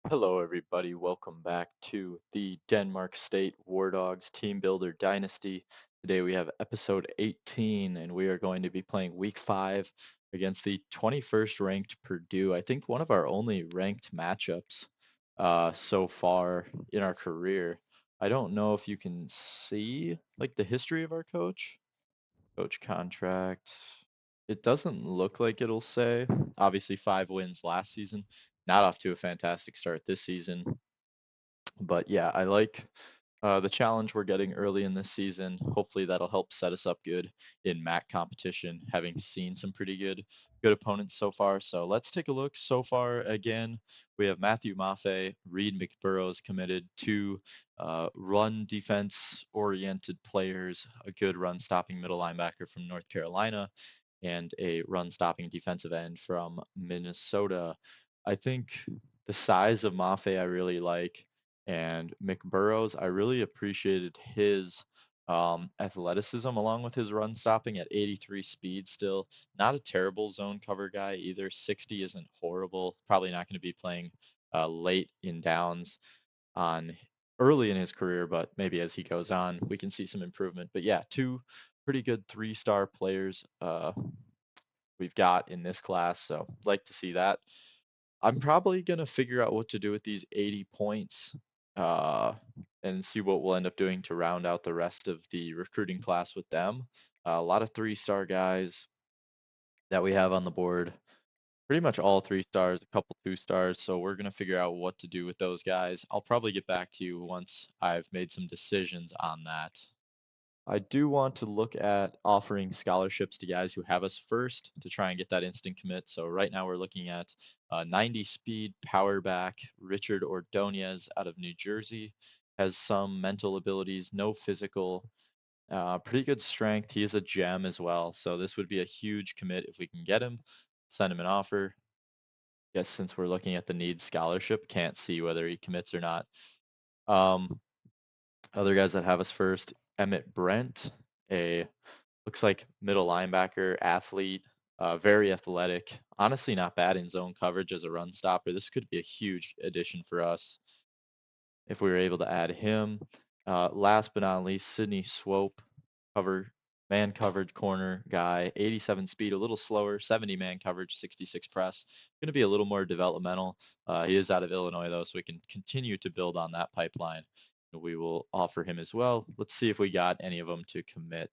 Hello, everybody. Welcome back to the Denmark State War Dogs Team Builder Dynasty. Today we have episode 18, and we are going to be playing week 5 against the 21st ranked Purdue. I think one of our only ranked matchups so far in our career. I don't know if you can see like the history of our coach contract. It doesn't look like it'll say. Obviously, 5 wins last season. Not off to a fantastic start this season. But yeah, I like the challenge we're getting early in this season. Hopefully that'll help set us up good in MAC competition, having seen some pretty good opponents so far. So let's take a look. So far, again, we have Matthew Maffei, Reed McBurrows committed, two run defense oriented players, a good run stopping middle linebacker from North Carolina, and a run stopping defensive end from Minnesota. I think the size of Maffei I really like, and McBurrows, I really appreciated his athleticism along with his run stopping at 83 speed still. Not a terrible zone cover guy either. 60 isn't horrible. Probably not going to be playing late in downs on early in his career, but maybe as he goes on, we can see some improvement. But yeah, two pretty good 3-star players we've got in this class, so like to see that. I'm probably gonna figure out what to do with these 80 points, uh, and see what we'll end up doing to round out the rest of the recruiting class with them. A lot of 3-star guys that we have on the board. Pretty much all 3 stars, a couple 2 stars. So we're gonna figure out what to do with those guys. I'll probably get back to you once I've made some decisions on that. I do want to look at offering scholarships to guys who have us first to try and get that instant commit. So right now we're looking at 90 speed power back Richard Ordonez out of New Jersey. Has some mental abilities, no physical, pretty good strength. He is a gem as well. So this would be a huge commit if we can get him. Send him an offer. Guess since we're looking at the needs scholarship, can't see whether he commits or not. Um, Other guys that have us first, Emmett Brent, a looks like middle linebacker, athlete, very athletic. Honestly, not bad in zone coverage as a run stopper. This could be a huge addition for us if we were able to add him. Last but not least, Sydney Swope, cover man coverage corner guy, 87 speed, a little slower, 70 man coverage, 66 press. Going to be a little more developmental. He is out of Illinois though, so we can continue to build on that pipeline. We will offer him as well. Let's see if we got any of them to commit.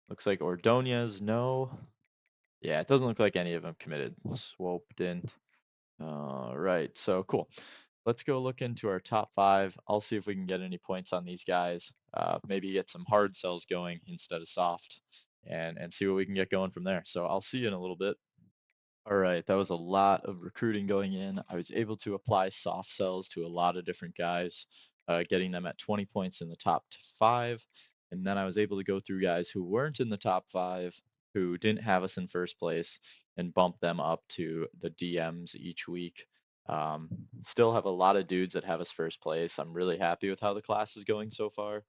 Looks like Ordonez, no. Yeah, it doesn't look like any of them committed. Swope didn't. All right, so cool. Let's go look into our top 5. I'll see if we can get any points on these guys. Maybe get some hard sells going instead of soft, and see what we can get going from there. So I'll see you in a little bit. All right, that was a lot of recruiting going in. I was able to apply soft sells to a lot of different guys, getting them at 20 points in the top 5. And then I was able to go through guys who weren't in the top 5, who didn't have us in first place, and bump them up to the DMs each week. Still have a lot of dudes that have us first place. I'm really happy with how the class is going so far.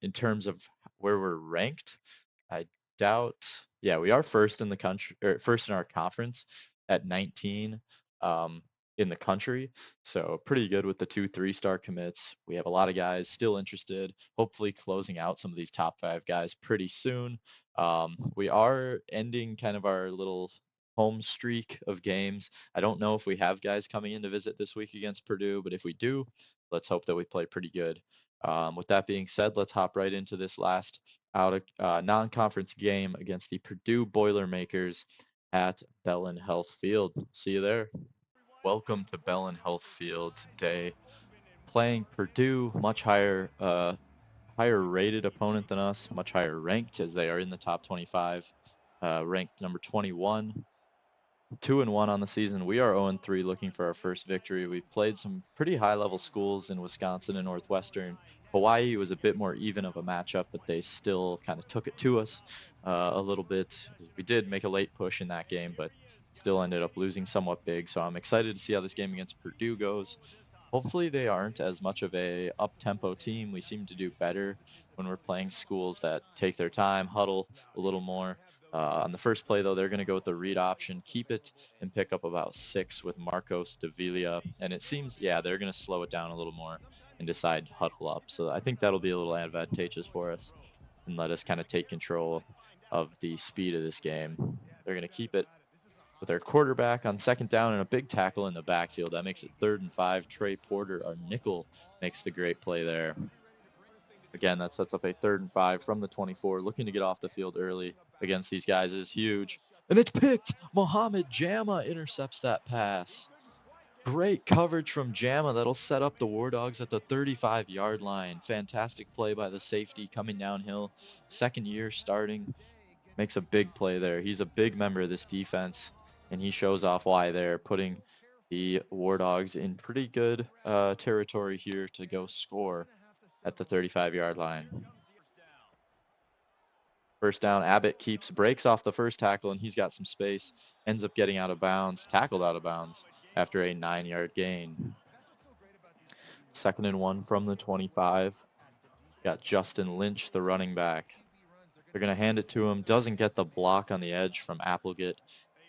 In terms of where we're ranked, I doubt. Yeah, we are first in the country, or first in our conference at 19 in the country. So pretty good with the 2 3-star commits. We have a lot of guys still interested. Hopefully, closing out some of these top 5 guys pretty soon. We are ending kind of our little home streak of games. I don't know if we have guys coming in to visit this week against Purdue, but if we do, let's hope that we play pretty good. With that being said, let's hop right into this last out of non-conference game against the Purdue Boilermakers at Bellin Health Field. See you there. Welcome to Bellin Health Field today. Playing Purdue, much higher rated opponent than us, much higher ranked as they are in the top 25, ranked number 21. 2-1 on the season. We are 0-3 looking for our first victory. We've played some pretty high level schools in Wisconsin and Northwestern. Hawaii was a bit more even of a matchup, but they still kind of took it to us a little bit. We did make a late push in that game, but still ended up losing somewhat big. So I'm excited to see how this game against Purdue goes. Hopefully they aren't as much of a up-tempo team. We seem to do better when we're playing schools that take their time, huddle a little more. On the first play, though, they're going to go with the read option, keep it, and pick up about 6 with Marcos Davila. And it seems, yeah, they're going to slow it down a little more and decide to huddle up. So I think that'll be a little advantageous for us and let us kind of take control of the speed of this game. They're going to keep it with their quarterback on second down and a big tackle in the backfield. That makes it 3rd and 5. Trey Porter, our nickel, makes the great play there. Again, that sets up a 3rd and 5 from the 24. Looking to get off the field early against these guys is huge. And it's picked. Mohamed Jama intercepts that pass. Great coverage from Jama. That'll set up the War Dogs at the 35-yard line. Fantastic play by the safety coming downhill. Second year starting. Makes a big play there. He's a big member of this defense, and he shows off why they're putting the War Dogs in pretty good territory here to go score at the 35-yard line. First down, Abbott breaks off the first tackle, and he's got some space, ends up getting out of bounds, tackled out of bounds after a 9-yard gain. 2nd and 1 from the 25. Got Justin Lynch, the running back. They're going to hand it to him. Doesn't get the block on the edge from Applegate.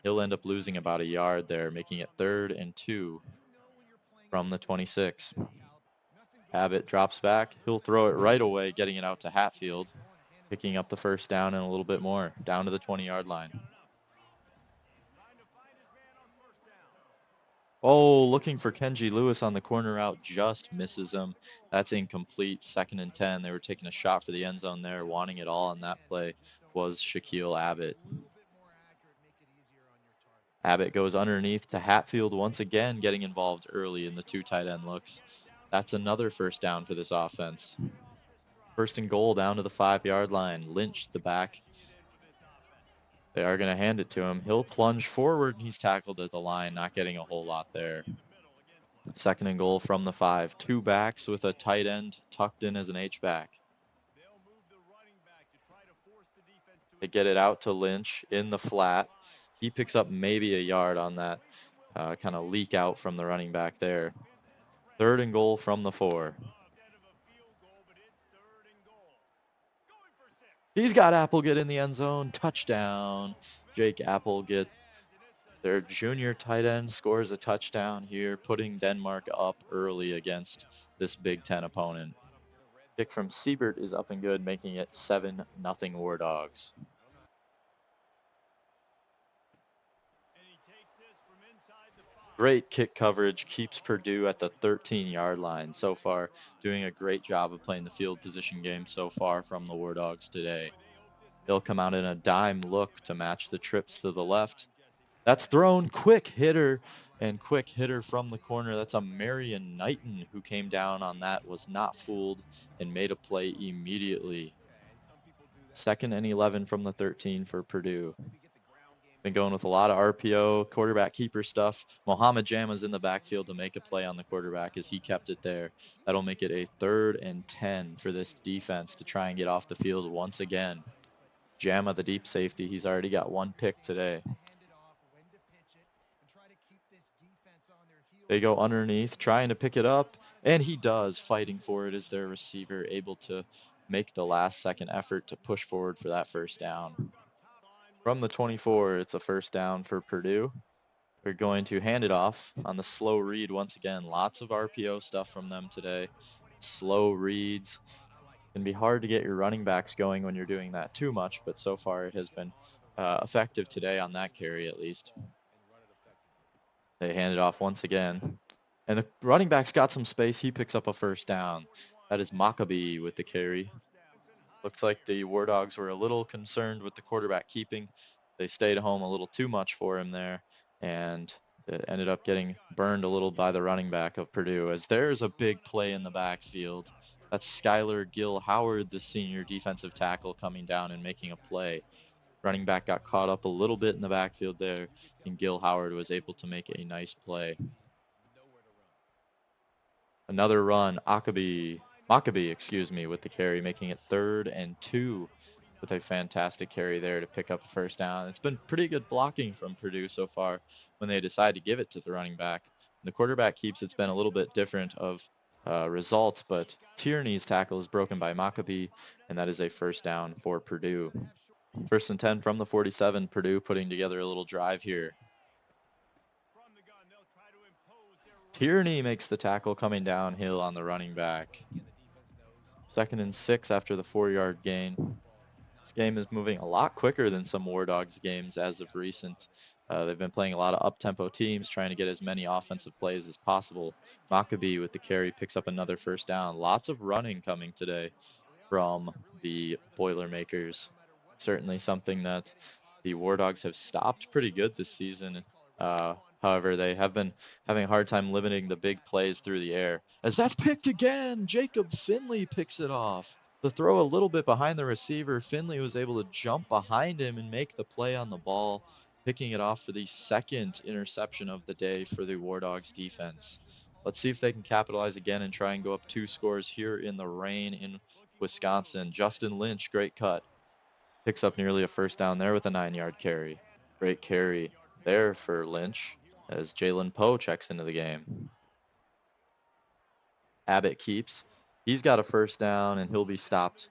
He'll end up losing about a yard there, making it 3rd and 2 from the 26. Abbott drops back. He'll throw it right away, getting it out to Hatfield, picking up the first down and a little bit more, down to the 20-yard line. Oh, looking for Kenji Lewis on the corner route, just misses him. That's incomplete. 2nd and 10. They were taking a shot for the end zone there. Wanting it all on that play was Shaquille Abbott. Abbott goes underneath to Hatfield once again, getting involved early in the 2 tight end looks. That's another first down for this offense. 1st and goal down to the 5-yard line. Lynch, the back. They are going to hand it to him. He'll plunge forward, and he's tackled at the line, not getting a whole lot there. 2nd and goal from the 5. 2 backs with a tight end tucked in as an H-back. They get it out to Lynch in the flat. He picks up maybe a yard on that kind of leak out from the running back there. 3rd and goal from the 4. He's got Applegate in the end zone. Touchdown. Jake Applegate, their junior tight end, scores a touchdown here, putting Denmark up early against this Big Ten opponent. Kick from Siebert is up and good, making it 7-0 War Dogs. Great kick coverage, keeps Purdue at the 13-yard line so far. Doing a great job of playing the field position game so far from the War Dogs today. They'll come out in a dime look to match the trips to the left. That's thrown, quick hitter from the corner. That's a Marion Knighton who came down on that, was not fooled, and made a play immediately. 2nd and 11 from the 13 for Purdue. Been going with a lot of RPO, quarterback keeper stuff. Mohamed Jama's in the backfield to make a play on the quarterback as he kept it there. That'll make it a 3rd and 10 for this defense to try and get off the field once again. Jama, the deep safety, he's already got 1 pick today. They go underneath, trying to pick it up, and he does, fighting for it as their receiver, able to make the last-second effort to push forward for that first down. From the 24, it's a first down for Purdue. They're going to hand it off on the slow read once again. Lots of RPO stuff from them today. Slow reads. It can be hard to get your running backs going when you're doing that too much, but so far it has been effective today on that carry at least. They hand it off once again. And the running back's got some space. He picks up a first down. That is Maccabee with the carry. Looks like the War Dogs were a little concerned with the quarterback keeping. They stayed home a little too much for him there, and it ended up getting burned a little by the running back of Purdue, as there's a big play in the backfield. That's Skylar Gill Howard, the senior defensive tackle, coming down and making a play. Running back got caught up a little bit in the backfield there, and Gill Howard was able to make a nice play. Another run, Maccabee, with the carry, making it 3rd and 2 with a fantastic carry there to pick up a first down. It's been pretty good blocking from Purdue so far when they decide to give it to the running back. The quarterback keeps, it's been a little bit different of results, but Tierney's tackle is broken by Maccabee, and that is a first down for Purdue. First and 10 from the 47. Purdue putting together a little drive here. Tierney makes the tackle coming downhill on the running back. 2nd and 6 after the 4-yard gain. This game is moving a lot quicker than some War Dogs games as of recent. They've been playing a lot of up-tempo teams, trying to get as many offensive plays as possible. Maccabee with the carry picks up another first down. Lots of running coming today from the Boilermakers. Certainly something that the War Dogs have stopped pretty good this season. However, they have been having a hard time limiting the big plays through the air. As that's picked again, Jacob Finley picks it off. The throw a little bit behind the receiver, Finley was able to jump behind him and make the play on the ball, picking it off for the 2nd interception of the day for the War Dogs defense. Let's see if they can capitalize again and try and go up 2 scores here in the rain in Wisconsin. Justin Lynch, great cut. Picks up nearly a first down there with a 9-yard carry. Great carry there for Lynch as Jalen Poe checks into the game. Abbott keeps. He's got a first down, and he'll be stopped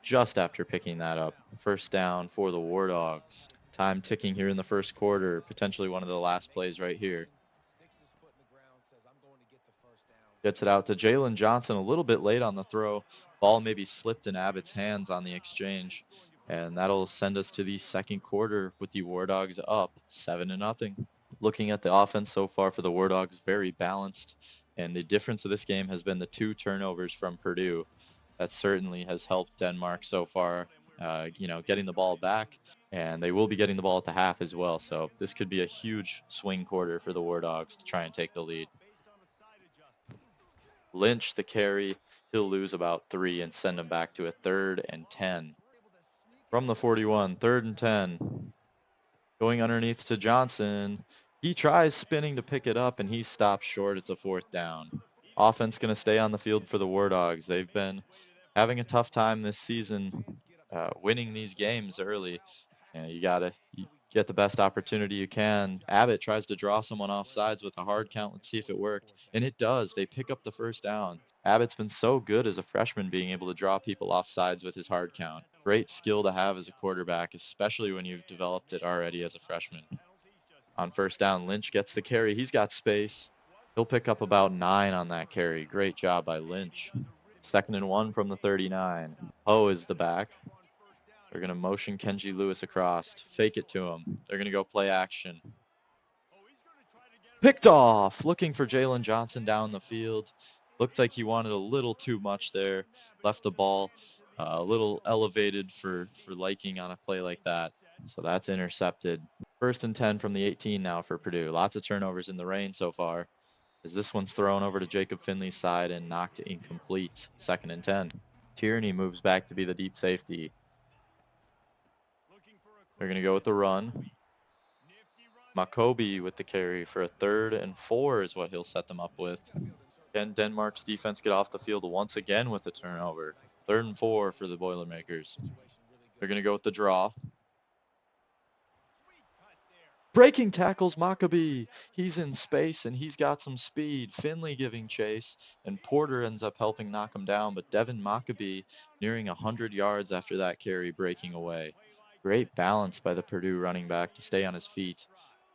just after picking that up. First down for the War Dogs. Time ticking here in the first quarter. Potentially one of the last plays right here. Gets it out to Jalen Johnson a little bit late on the throw. Ball maybe slipped in Abbott's hands on the exchange. And that'll send us to the second quarter with the War Dogs up 7-0. Looking at the offense so far for the War Dogs, very balanced. And the difference of this game has been the 2 turnovers from Purdue. That certainly has helped Denmark so far, getting the ball back. And they will be getting the ball at the half as well. So this could be a huge swing quarter for the War Dogs to try and take the lead. Lynch, the carry, he'll lose about 3 and send him back to a 3rd and 10. From the 41, 3rd and 10. Going underneath to Johnson. He tries spinning to pick it up, and he's stopped short. It's a 4th down. Offense going to stay on the field for the War Dogs. They've been having a tough time this season winning these games early. You got to get the best opportunity you can. Abbott tries to draw someone off sides with a hard count. Let's see if it worked. And it does. They pick up the first down. Abbott's been so good as a freshman being able to draw people off sides with his hard count. Great skill to have as a quarterback, especially when you've developed it already as a freshman. On first down, Lynch gets the carry. He's got space. He'll pick up about 9 on that carry. Great job by Lynch. 2nd and 1 from the 39. Poe is the back. They're going to motion Kenji Lewis across, fake it to him. They're going to go play action. Picked off, looking for Jalen Johnson down the field. Looked like he wanted a little too much there. Left the ball a little elevated for liking on a play like that. So that's intercepted. 1st and 10 from the 18 now for Purdue. Lots of turnovers in the rain so far, as this one's thrown over to Jacob Finley's side and knocked incomplete. 2nd and 10. Tierney moves back to be the deep safety. They're going to go with the run. Maccabee with the carry for a 3rd and 4 is what he'll set them up with. Can Denmark's defense get off the field once again with a turnover? 3rd and 4 for the Boilermakers. They're going to go with the draw. Breaking tackles Maccabee. He's in space and he's got some speed. Finley giving chase, and Porter ends up helping knock him down, but Devin Maccabee nearing 100 yards after that carry, breaking away. Great balance by the Purdue running back to stay on his feet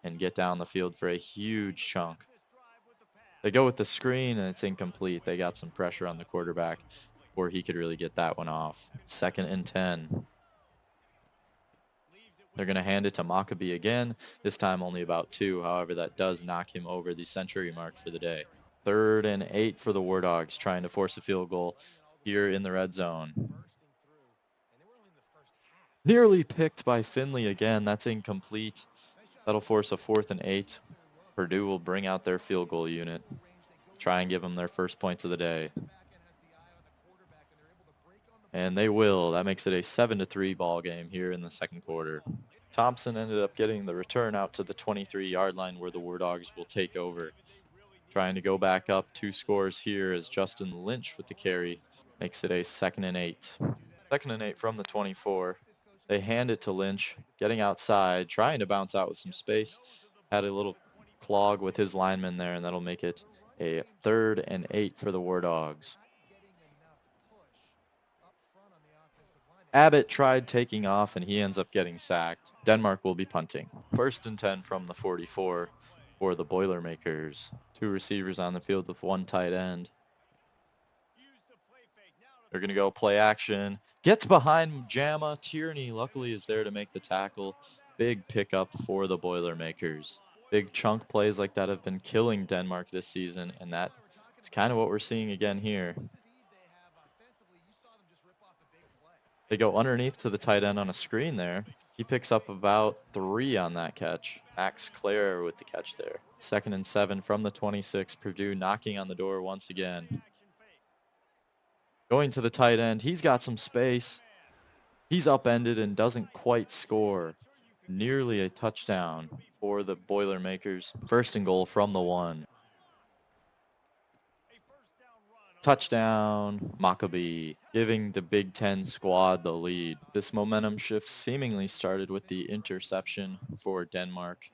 and get down the field for a huge chunk. They go with the screen and it's incomplete. They got some pressure on the quarterback before he could really get that one off. 2nd and 10. They're going to hand it to Maccabee again, this time only about 2. However, that does knock him over the century mark for the day. 3rd and 8 for the War Dogs, trying to force a field goal here in the red zone. Nearly picked by Finley again. That's incomplete. That'll force a 4th and 8. Purdue will bring out their field goal unit, try and give them their first points of the day. And they will. That makes it a 7-3 ball game here in the second quarter. Thompson ended up getting the return out to the 23-yard line where the War Dogs will take over. Trying to go back up 2 scores here as Justin Lynch with the carry makes it a 2nd and 8. 2nd and 8 from the 24. They hand it to Lynch, getting outside, trying to bounce out with some space. Had a little clog with his lineman there, and that'll make it a 3rd and 8 for the War Dogs. Abbott tried taking off and he ends up getting sacked. Denmark will be punting. 1st and 10 from the 44 for the Boilermakers. 2 receivers on the field with 1 tight end. They're going to go play action. Gets behind Jamma. Tierney luckily is there to make the tackle. Big pickup for the Boilermakers. Big chunk plays like that have been killing Denmark this season, and that is kind of what we're seeing again here. They go underneath to the tight end on a screen there. He picks up about 3 on that catch. Max Clare with the catch there. 2nd and 7 from the 26. Purdue knocking on the door once again. Going to the tight end. He's got some space. He's upended and doesn't quite score. Nearly a touchdown for the Boilermakers. 1st and goal from the 1. Touchdown, Maccabee, giving the Big Ten squad the lead. This momentum shift seemingly started with the interception for Denmark.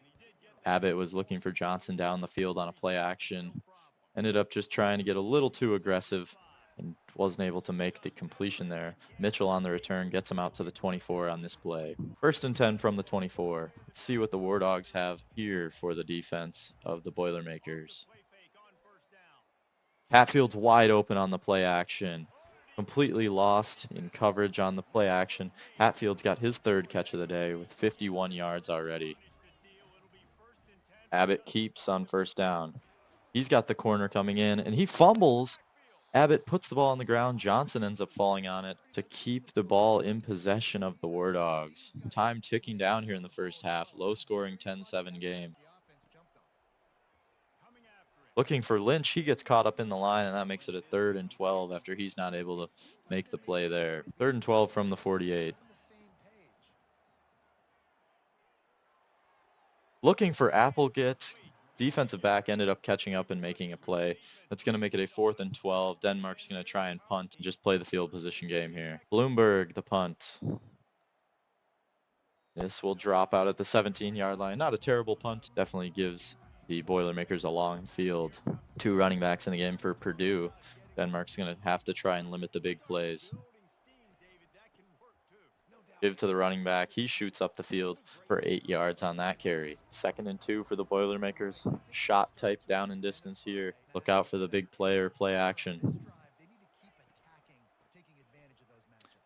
Abbott was looking for Johnson down the field on a play action. Ended up just trying to get a little too aggressive and wasn't able to make the completion there. Mitchell on the return gets him out to the 24 on this play. 1st and 10 from the 24. Let's see what the War Dogs have here for the defense of the Boilermakers. Hatfield's wide open on the play action. Completely lost in coverage on the play action. Hatfield's got his 3rd catch of the day with 51 yards already. Abbott keeps on 1st down. He's got the corner coming in, and he fumbles. Abbott puts the ball on the ground. Johnson ends up falling on it to keep the ball in possession of the War Dogs. Time ticking down here in the 1st half. Low-scoring 10-7 game. Looking for Lynch, he gets caught up in the line, and that makes it a 3rd and 12 after he's not able to make the play there. 3rd and 12 from the 48. Looking for Applegate. Defensive back ended up catching up and making a play. That's going to make it a 4th and 12. Denmark's going to try and punt and just play the field position game here. Bloomberg, the punt. This will drop out at the 17-yard line. Not a terrible punt. Definitely gives the Boilermakers a long field. 2 running backs in the game for Purdue. Denmark's going to have to try and limit the big plays. Give to the running back. He shoots up the field for 8 yards on that carry. 2nd and 2 for the Boilermakers. Shot type down and distance here. Look out for the big play or play action.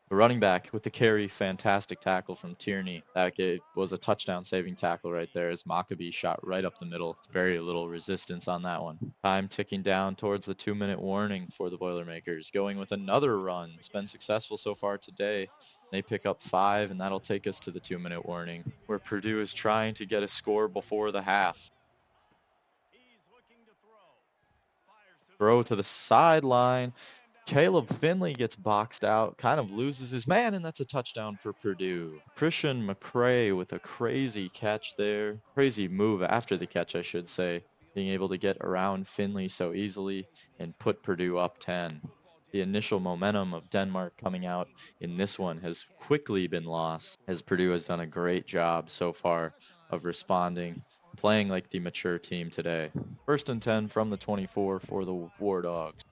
The running back with the carry, fantastic tackle from Tierney. That was a touchdown-saving tackle right there as Maccabee shot right up the middle. Very little resistance on that one. Time ticking down towards the 2-minute warning for the Boilermakers. Going with another run. It's been successful so far today. They pick up 5, and that'll take us to the 2-minute warning, where Purdue is trying to get a score before the half. Throw to the sideline. Caleb Finley gets boxed out, kind of loses his man, and that's a touchdown for Purdue. Christian McCray with a crazy catch there. Crazy move after the catch, I should say. Being able to get around Finley so easily and put Purdue up 10. The initial momentum of Denmark coming out in this one has quickly been lost, as Purdue has done a great job so far of responding, playing like the mature team today. 1st and 10 from the 24 for the War Dogs.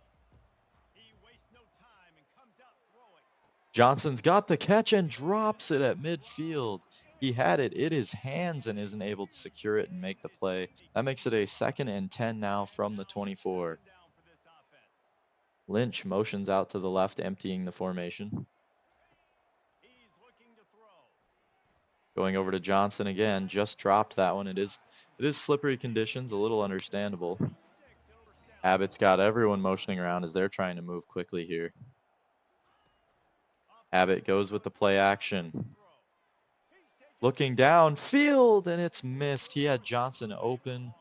Johnson's got the catch and drops it at midfield. He had it in his hands and isn't able to secure it and make the play. That makes it a 2nd and 10 now from the 24. Lynch motions out to the left, emptying the formation. Going over to Johnson again, just dropped that one. It is slippery conditions, a little understandable. Abbott's got everyone motioning around as they're trying to move quickly here. Abbott goes with the play action. Looking downfield, and it's missed. He had Johnson open,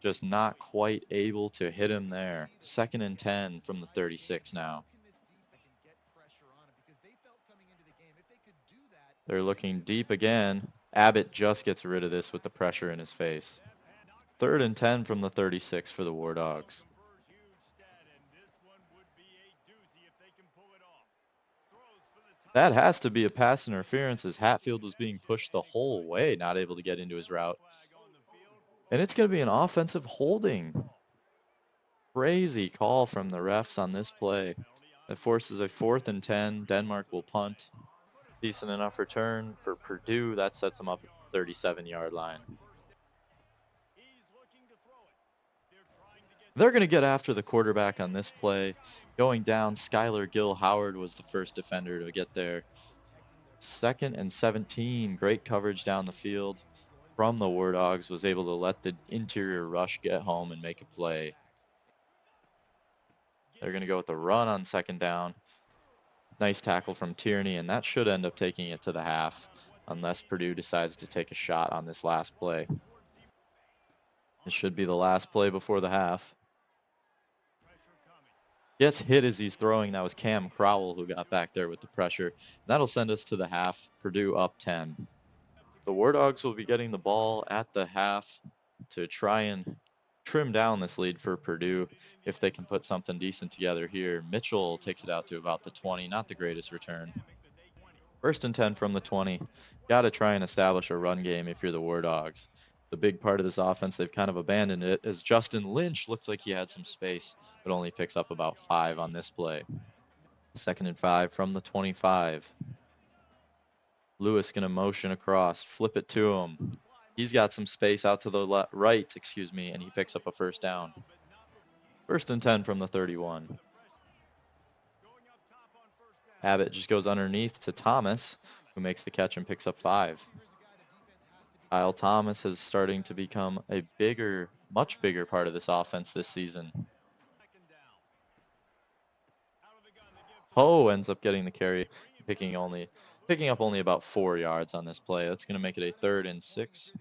just not quite able to hit him there. 2nd and 10 from the 36 now. They're looking deep again. Abbott just gets rid of this with the pressure in his face. 3rd and 10 from the 36 for the War Dogs. That has to be a pass interference as Hatfield was being pushed the whole way, not able to get into his route. And it's going to be an offensive holding. Crazy call from the refs on this play. That forces a 4th and 10. Denmark will punt. Decent enough return for Purdue. That sets them up at the 37-yard line. They're going to get after the quarterback on this play. Going down, Skylar Gill Howard was the first defender to get there. 2nd and 17. Great coverage down the field from the War Dogs. Was able to let the interior rush get home and make a play. They're going to go with the run on 2nd down. Nice tackle from Tierney, and that should end up taking it to the half unless Purdue decides to take a shot on this last play. It should be the last play before the half. Gets hit as he's throwing. That was Cam Crowell who got back there with the pressure. That'll send us to the half. Purdue up 10. The War Dogs will be getting the ball at the half to try and trim down this lead for Purdue if they can put something decent together here. Mitchell takes it out to about the 20. Not the greatest return. 1st and 10 from the 20. Got to try and establish a run game if you're the War Dogs. The big part of this offense, they've kind of abandoned it, as Justin Lynch looked like he had some space, but only picks up about 5 on this play. 2nd and 5 from the 25. Lewis going to motion across, flip it to him. He's got some space out to the right, and he picks up a 1st down. 1st and 10 from the 31. Abbott just goes underneath to Thomas, who makes the catch and picks up 5. Kyle Thomas is starting to become a much bigger part of this offense this season. Poe ends up getting the carry, picking up only about 4 yards on this play. That's going to make it a 3rd and 6.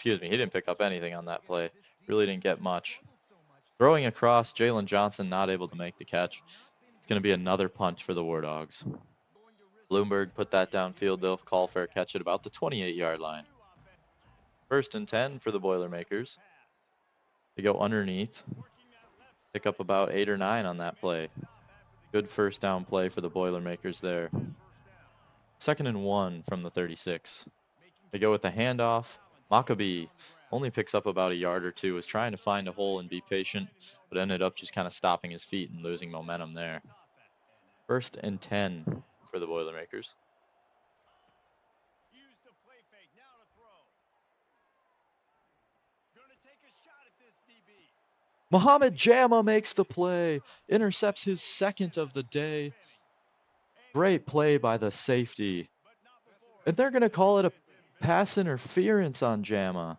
He didn't pick up anything on that play. Really didn't get much. Throwing across, Jalen Johnson not able to make the catch. It's going to be another punt for the War Dogs. Bloomberg put that downfield. They'll call for a catch at about the 28-yard line. 1st and 10 for the Boilermakers. They go underneath. Pick up about 8 or 9 on that play. Good 1st down play for the Boilermakers there. 2nd and 1 from the 36. They go with the handoff. Maccabee only picks up about a yard or 2. Was trying to find a hole and be patient, but ended up just kind of stopping his feet and losing momentum there. 1st and 10 for the Boilermakers. Muhammad Jama makes the play, intercepts his 2nd of the day. Great play by the safety. And they're going to call it a pass interference on Jama.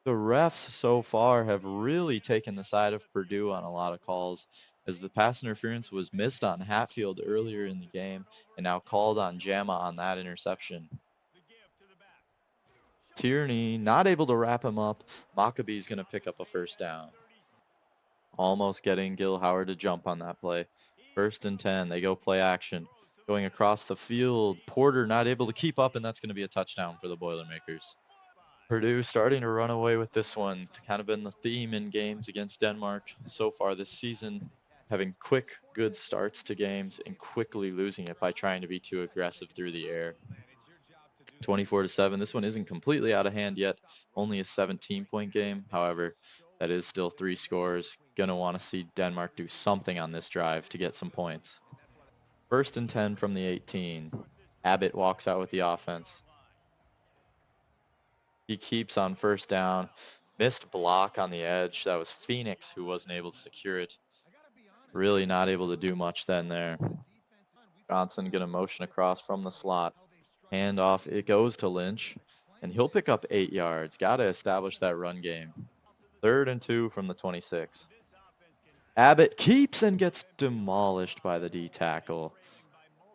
The refs so far have really taken the side of Purdue on a lot of calls, as the pass interference was missed on Hatfield earlier in the game and now called on Jama on that interception. Tierney not able to wrap him up. Maccabee's going to pick up a 1st down. Almost getting Gil Howard to jump on that play. 1st and 10. They go play action. Going across the field. Porter not able to keep up, and that's going to be a touchdown for the Boilermakers. Purdue starting to run away with this one. It's kind of been the theme in games against Denmark so far this season. Having quick, good starts to games and quickly losing it by trying to be too aggressive through the air. 24-7. This one isn't completely out of hand yet. Only a 17-point game. However, that is still 3 scores. Gonna want to see Denmark do something on this drive to get some points. 1st and 10 from the 18. Abbott walks out with the offense. He keeps on 1st down. Missed block on the edge. That was Phoenix who wasn't able to secure it. Really not able to do much then there. Johnson gonna motion across from the slot. Handoff, it goes to Lynch, and he'll pick up 8 yards. Got to establish that run game. 3rd and 2 from the 26. Abbott keeps and gets demolished by the D tackle.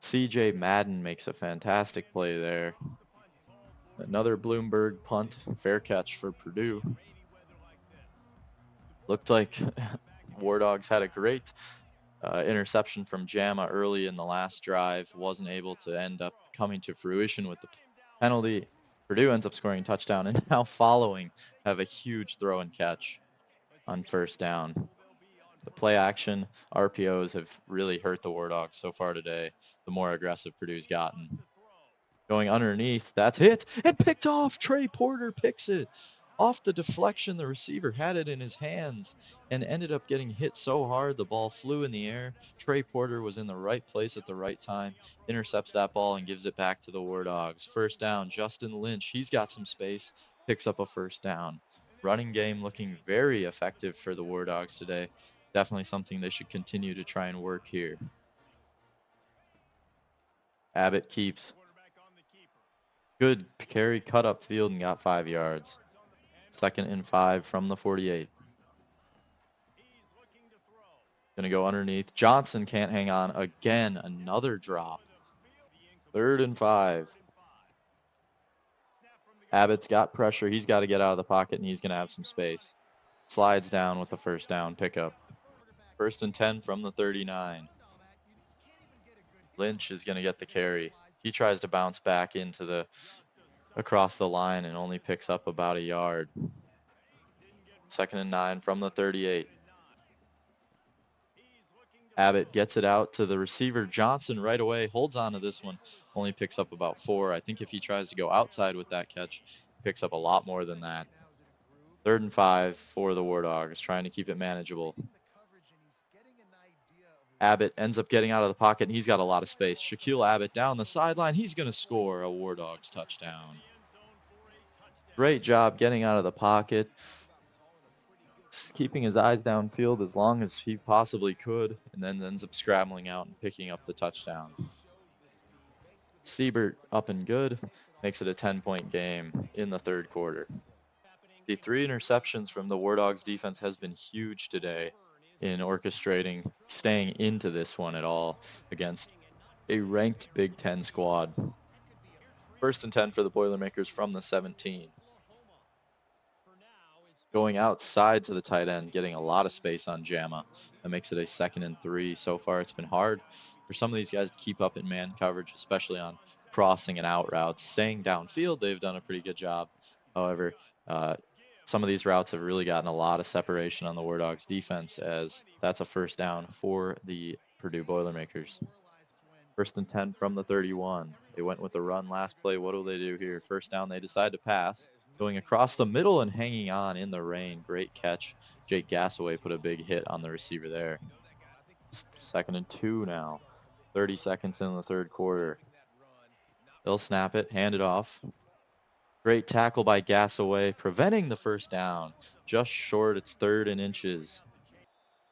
CJ Madden makes a fantastic play there. Another Bloomberg punt, fair catch for Purdue. Looked like War Dogs had a great interception from Jama early in the last drive. Wasn't able to end up coming to fruition with the penalty. Purdue ends up scoring a touchdown, and now following have a huge throw and catch on 1st down. The play action RPOs have really hurt the War Dogs so far today. The more aggressive Purdue's gotten. Going underneath, that's hit and picked off. Trey Porter picks it. Off the deflection, the receiver had it in his hands and ended up getting hit so hard the ball flew in the air. Trey Porter was in the right place at the right time, intercepts that ball and gives it back to the War Dogs. First down, Justin Lynch. He's got some space, picks up a first down. Running game looking very effective for the War Dogs today. Definitely something they should continue to try and work here. Abbott keeps. Good carry, cut up field and got 5 yards. 2nd and 5 from the 48. Gonna go underneath. Johnson can't hang on. Again, another drop. 3rd and 5. Abbott's got pressure. He's got to get out of the pocket, and he's going to have some space. Slides down with the first down pickup. 1st and 10 from the 39. Lynch is going to get the carry. He tries to bounce back into across the line and only picks up about a yard. 2nd and 9 from the 38. Abbott gets it out to the receiver, Johnson, right away, holds on to this one, only picks up about 4. I think if he tries to go outside with that catch, picks up a lot more than that. 3rd and 5 for the War Dogs, trying to keep it manageable. Abbott ends up getting out of the pocket, and he's got a lot of space. Shaquille Abbott down the sideline. He's going to score a War Dogs touchdown. Great job getting out of the pocket, keeping his eyes downfield as long as he possibly could, and then ends up scrambling out and picking up the touchdown. Siebert up and good, makes it a 10-point game in the 3rd quarter. The 3 interceptions from the War Dogs defense has been huge today in orchestrating staying into this one at all against a ranked Big Ten squad. 1st and 10 for the Boilermakers from the 17. Going outside to the tight end, getting a lot of space on Jamma. That makes it a 2nd and 3. So far, it's been hard for some of these guys to keep up in man coverage, especially on crossing and out routes. Staying downfield, they've done a pretty good job. However, some of these routes have really gotten a lot of separation on the War Dogs defense, as that's a first down for the Purdue Boilermakers. 1st and 10 from the 31. They went with the run last play. What do they do here? First down, they decide to pass. Going across the middle and hanging on in the rain. Great catch. Jake Gassaway put a big hit on the receiver there. 2nd and 2 now. 30 seconds in the 3rd quarter. They'll snap it, hand it off. Great tackle by Gassaway, preventing the first down. Just short, it's 3rd and inches.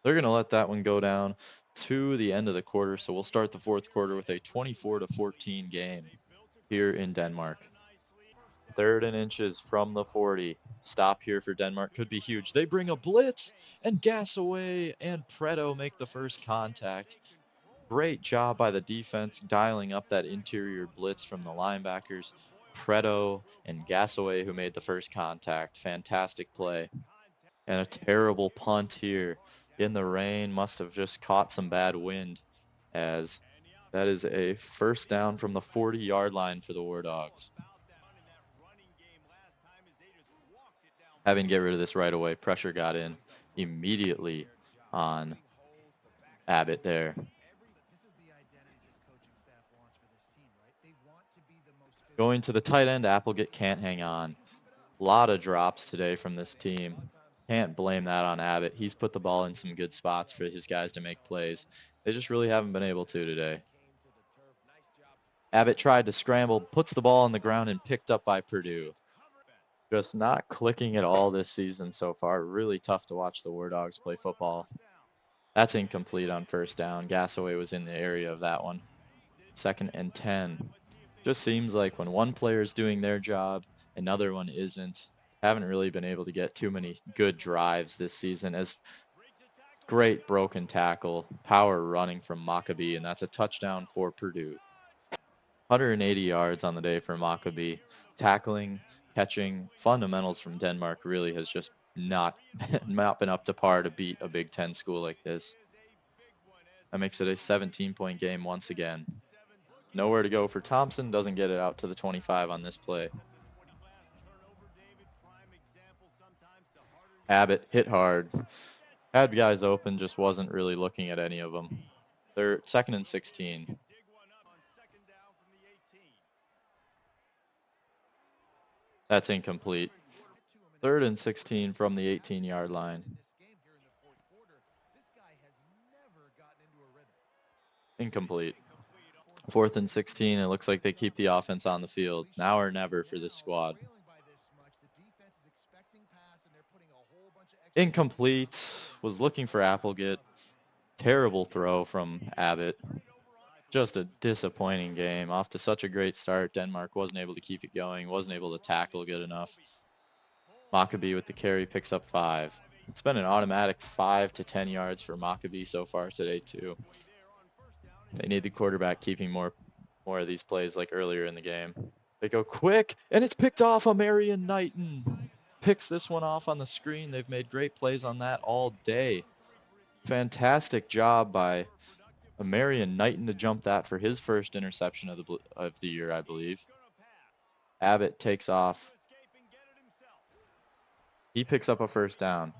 They're going to let that one go down to the end of the quarter, so we'll start the 4th quarter with a 24-14 game here in Denmark. 3rd and inches from the 40. Stop here for Denmark could be huge. They bring a blitz, and Gassaway and Preto make the first contact. Great job by the defense dialing up that interior blitz from the linebackers. Preto and Gassaway who made the first contact. Fantastic play. And a terrible punt here in the rain. Must have just caught some bad wind, as that is a first down from the 40-yard line for the War Dogs. Having to get rid of this right away. Pressure got in immediately on Abbott there. Going to the tight end, Applegate can't hang on. A lot of drops today from this team. Can't blame that on Abbott. He's put the ball in some good spots for his guys to make plays. They just really haven't been able to today. Abbott tried to scramble, puts the ball on the ground, and picked up by Purdue. Just not clicking at all this season so far. Really tough to watch the War Dogs play football. That's incomplete on first down. Gassaway was in the area of that one. 2nd and 10. Just seems like when one player is doing their job, another one isn't. Haven't really been able to get too many good drives this season. As great broken tackle, power running from Maccabee, and that's a touchdown for Purdue. 180 yards on the day for Maccabee. Tackling, catching, fundamentals from Denmark really has just not been up to par to beat a Big Ten school like this. That makes it a 17-point game once again. Nowhere to go for Thompson. Doesn't get it out to the 25 on this play. Abbott hit hard. Had guys open, just wasn't really looking at any of them. They're 2nd and 16. That's incomplete. 3rd and 16 from the 18-yard line. Incomplete. 4th and 16. It looks like they keep the offense on the field. Now or never for this squad. Incomplete. Was looking for Applegate. Terrible throw from Abbott. Just a disappointing game. Off to such a great start. Denmark wasn't able to keep it going, wasn't able to tackle good enough. Maccabee with the carry picks up 5. It's been an automatic 5 to 10 yards for Maccabee so far today, too. They need the quarterback keeping more of these plays like earlier in the game. They go quick, and it's picked off. Marion Knighton picks this one off on the screen. They've made great plays on that all day. Fantastic job by Marion Knighton to jump that for his first interception of the year, I believe. Abbott takes off. He picks up a first down.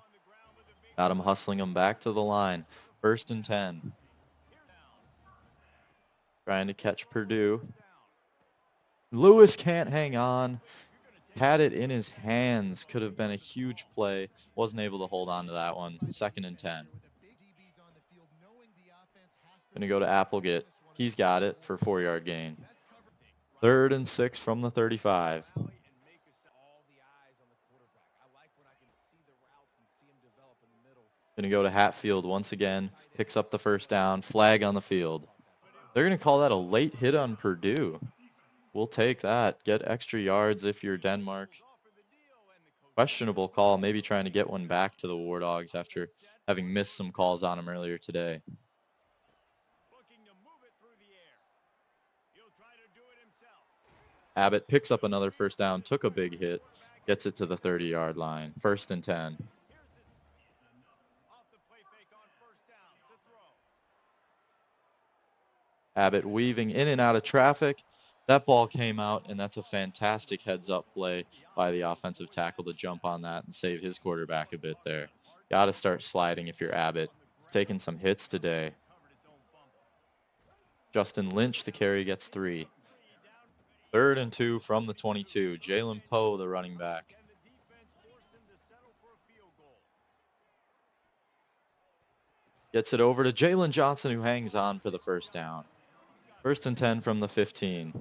Got him hustling him back to the line. 1st and 10. Trying to catch Purdue. Lewis can't hang on. Had it in his hands. Could have been a huge play. Wasn't able to hold on to that one. 2nd and 10. Gonna go to Applegate. He's got it for 4-yard gain. 3rd and 6 from the 35. Gonna go to Hatfield once again. Picks up the first down. Flag on the field. They're gonna call that a late hit on Purdue. We'll take that. Get extra yards if you're Denmark. Questionable call. Maybe trying to get one back to the War Dogs after having missed some calls on them earlier today. Abbott picks up another first down. Took a big hit. Gets it to the 30-yard line. 1st and 10. Abbott weaving in and out of traffic. That ball came out, and that's a fantastic heads-up play by the offensive tackle to jump on that and save his quarterback a bit there. Got to start sliding if you're Abbott. Taking some hits today. Justin Lynch, the carry, gets 3. 3rd and 2 from the 22. Jalen Poe, the running back. Gets it over to Jalen Johnson, who hangs on for the first down. 1st and 10 from the 15.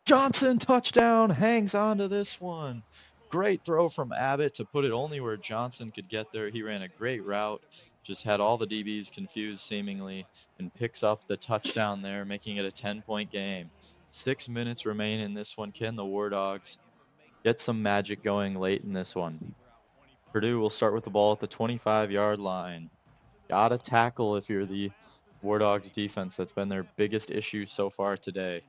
Johnson, touchdown, hangs on to this one. Great throw from Abbott to put it only where Johnson could get there. He ran a great route, just had all the DBs confused seemingly, and picks up the touchdown there, making it a 10-point game. 6 minutes remain in this one. Can the War Dogs get some magic going late in this one? Purdue will start with the ball at the 25-yard line. Gotta tackle if you're the War Dogs defense. That's been their biggest issue so far today.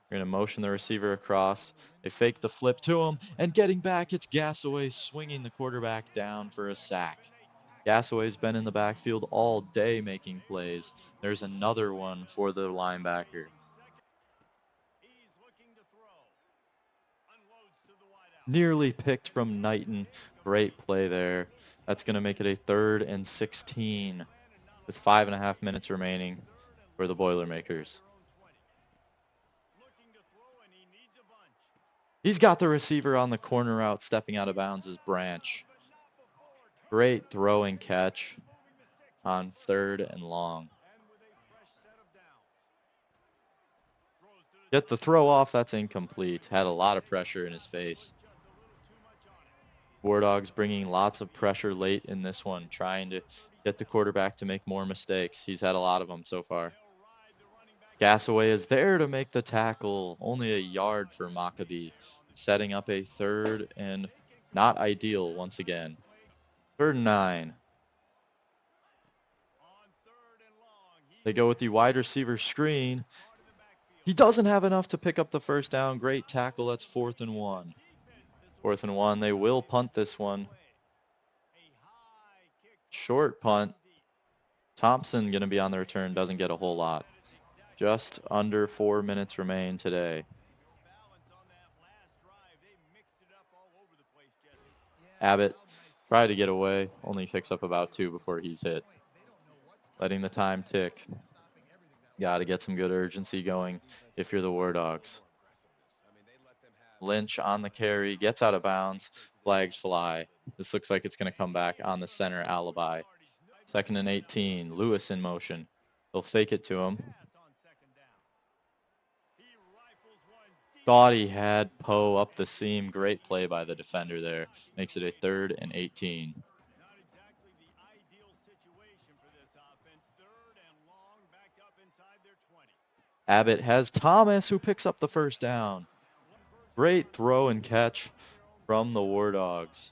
You're going to motion the receiver across. They fake the flip to him, and getting back, it's Gassaway swinging the quarterback down for a sack. Gassaway's been in the backfield all day making plays. There's another one for the linebacker. Nearly picked from Knighton. Great play there. That's going to make it a 3rd and 16 with 5.5 minutes remaining for the Boilermakers. He's got the receiver on the corner route. Stepping out of bounds is Branch. Great throw and catch on 3rd and long. Get the throw off. That's incomplete. Had a lot of pressure in his face. War Dogs bringing lots of pressure late in this one, trying to get the quarterback to make more mistakes. He's had a lot of them so far. Gassaway is there to make the tackle. Only a yard for Maccabee, setting up a 3rd and not ideal once again. 3rd and 9. They go with the wide receiver screen. He doesn't have enough to pick up the first down. Great tackle. That's 4th and 1. 4th and 1. They will punt this one. Short punt. Thompson going to be on the return. Doesn't get a whole lot. Just under 4 minutes remain today. Abbott tried to get away. Only picks up about 2 before he's hit. Letting the time tick. Got to get some good urgency going if you're the War Dogs. Lynch on the carry, gets out of bounds, flags fly. This looks like it's going to come back on the center alibi. 2nd and 18, Lewis in motion. They'll fake it to him. Thought he had Poe up the seam. Great play by the defender there. Makes it a 3rd and 18. Abbott has Thomas, who picks up the first down. Great throw and catch from the War Dogs.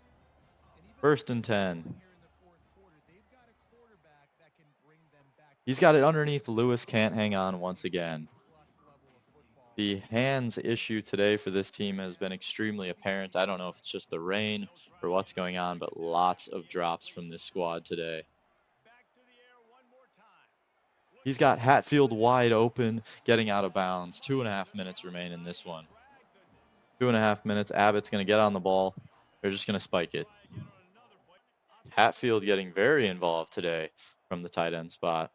1st and 10. He's got it underneath. Lewis can't hang on once again. The hands issue today for this team has been extremely apparent. I don't know if it's just the rain or what's going on, but lots of drops from this squad today. He's got Hatfield wide open, getting out of bounds. 2.5 minutes remain in this one. 2.5 minutes. Abbott's going to get on the ball. They're just going to spike it. Hatfield getting very involved today from the tight end spot.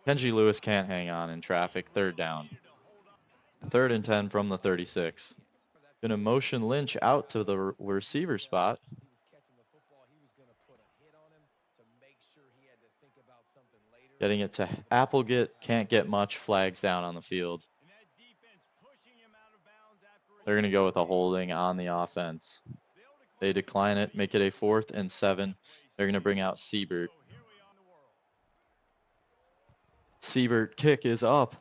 Kenji Lewis can't hang on in traffic. 3rd down. 3rd and 10 from the 36. Going to motion Lynch out to the receiver spot. Getting it to Applegate. Can't get much. Flags down on the field. They're going to go with a holding on the offense. They decline it, make it a 4th and 7. They're going to bring out Siebert. Siebert kick is up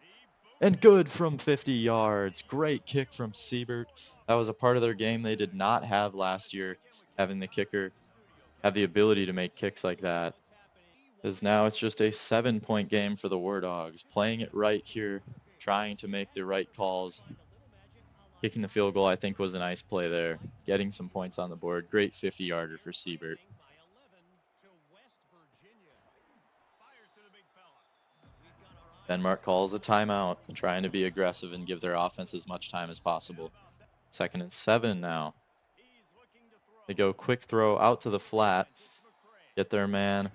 and good from 50 yards. Great kick from Siebert. That was a part of their game they did not have last year, having the kicker have the ability to make kicks like that. Because now it's just a 7-point game for the War Dogs. Playing it right here, trying to make the right calls. Kicking the field goal, I think, was a nice play there. Getting some points on the board. Great 50-yarder for Siebert. Denmark calls a timeout, trying to be aggressive and give their offense as much time as possible. 2nd and 7 now. They go quick throw out to the flat, get their man,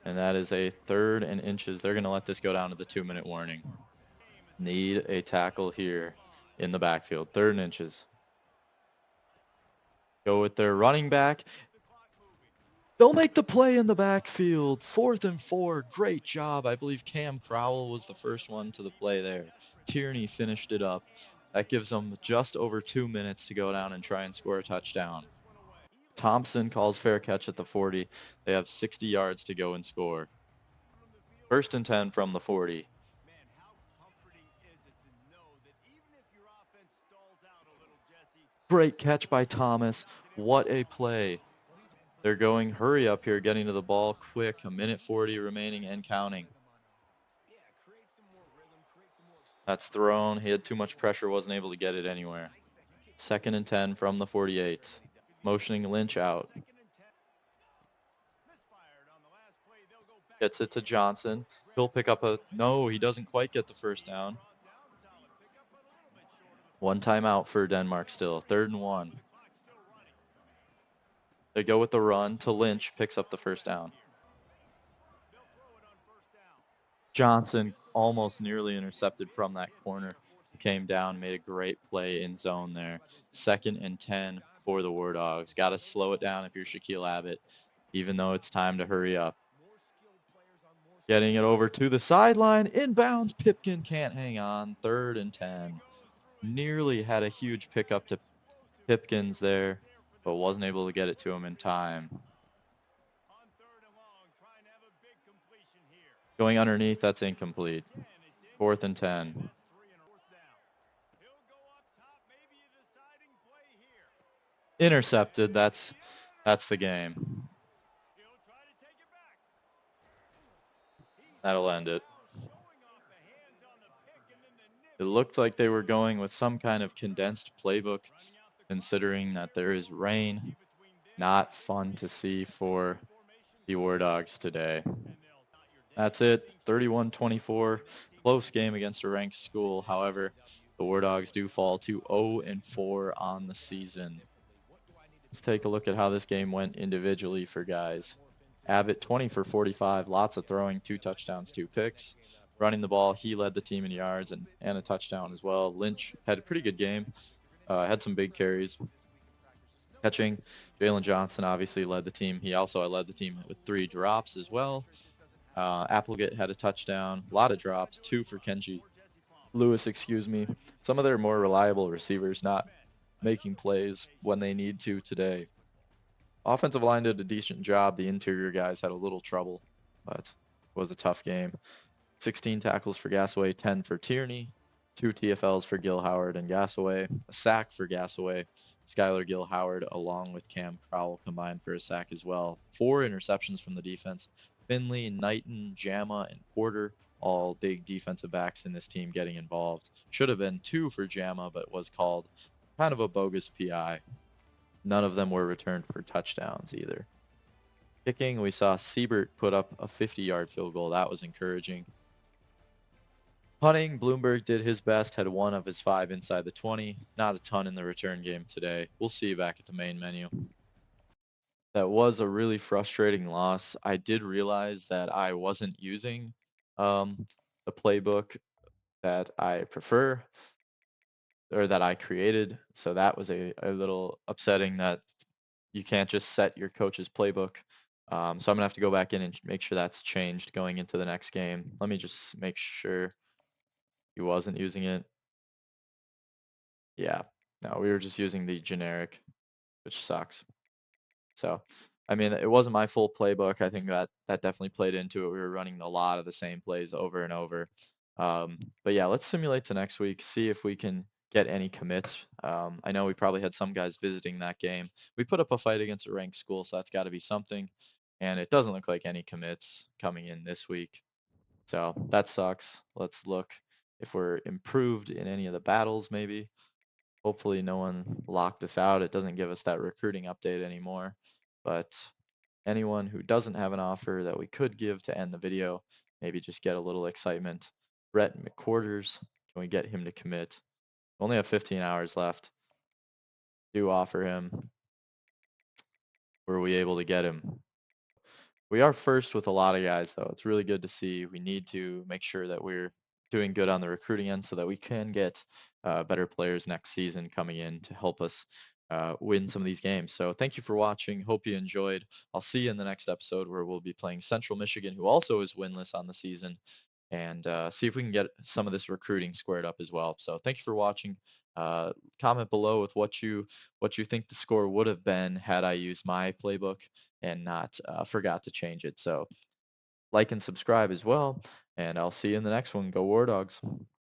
and that is a 3rd and inches. They're going to let this go down to the 2-minute warning. Need a tackle here in the backfield. 3rd and inches. Go with their running back. They'll make the play in the backfield. 4th and 4. Great job. I believe Cam Crowell was the first one to the play there. Tierney finished it up. That gives them just over 2 minutes to go down and try and score a touchdown. Thompson calls fair catch at the 40. They have 60 yards to go and score. 1st and 10 from the 40. Great catch by Thomas. What a play. They're going hurry up here, getting to the ball quick. 1:40 remaining and counting. That's thrown. He had too much pressure, wasn't able to get it anywhere. 2nd and 10 from the 48. Motioning Lynch out. Gets it to Johnson. He'll pick up a... No, he doesn't quite get the first down. 1 timeout for Denmark still. 3rd and 1. They go with the run to Lynch, picks up the first down. Johnson almost nearly intercepted from that corner. Came down, made a great play in zone there. 2nd and 10 for the War Dogs. Got to slow it down if you're Shaquille Abbott, even though it's time to hurry up. Getting it over to the sideline. Inbounds. Pipkin can't hang on. 3rd and 10. Nearly had a huge pickup to Pipkins there, but wasn't able to get it to him in time. Going underneath, that's incomplete. 4th and 10. Intercepted, that's the game. That'll end it. It looked like they were going with some kind of condensed playbook, considering that there is rain. Not fun to see for the War Dogs today. That's it, 31-24. Close game against a ranked school. However, the War Dogs do fall to 0-4 on the season. Let's take a look at how this game went individually for guys. Abbott 20 for 45, lots of throwing, 2 touchdowns, 2 picks. Running the ball, he led the team in yards and a touchdown as well. Lynch had a pretty good game, had some big carries. Catching, Jalen Johnson obviously led the team. He also led the team with 3 drops as well. Applegate had a touchdown, a lot of drops, 2 for Kenji Lewis, excuse me. Some of their more reliable receivers not making plays when they need to today. Offensive line did a decent job. The interior guys had a little trouble, but it was a tough game. 16 tackles for Gasaway, 10 for Tierney, 2 TFLs for Gil Howard and Gasaway, a sack for Gasaway. Skylar Gil Howard, along with Cam Crowell, combined for a sack as well. 4 interceptions from the defense. Finley, Knighton, Jama, and Porter, all big defensive backs in this team getting involved. Should have been 2 for Jama, but was called kind of a bogus PI. None of them were returned for touchdowns either. Kicking, we saw Siebert put up a 50-yard field goal. That was encouraging. Punting, Bloomberg did his best, had 1 of his 5 inside the 20. Not a ton in the return game today. We'll see you back at the main menu. That was a really frustrating loss. I did realize that I wasn't using the playbook that I prefer or that I created. So that was a little upsetting that you can't just set your coach's playbook. So I'm going to have to go back in and make sure that's changed going into the next game. Let me just make sure he wasn't using it. Yeah, no, we were just using the generic, which sucks. So, I mean, it wasn't my full playbook. I think that definitely played into it. We were running a lot of the same plays over and over. But yeah, let's simulate to next week, see if we can get any commits. I know we probably had some guys visiting that game. We put up a fight against a ranked school, so that's got to be something. And it doesn't look like any commits coming in this week. So that sucks. Let's look if we're improved in any of the battles, maybe. Hopefully no one locked us out. It doesn't give us that recruiting update anymore. But anyone who doesn't have an offer that we could give to end the video, maybe just get a little excitement. Brett McQuarters, can we get him to commit? Only have 15 hours left. Do offer him. Were we able to get him? We are first with a lot of guys, though. It's really good to see. We need to make sure that we're doing good on the recruiting end so that we can get better players next season coming in to help us win some of these games. So thank you for watching. Hope you enjoyed. I'll see you in the next episode where we'll be playing Central Michigan, who also is winless on the season, and see if we can get some of this recruiting squared up as well. So thank you for watching. Comment below with what you think the score would have been had I used my playbook and not forgot to change it. So like and subscribe as well, and I'll see you in the next one. Go War Dogs.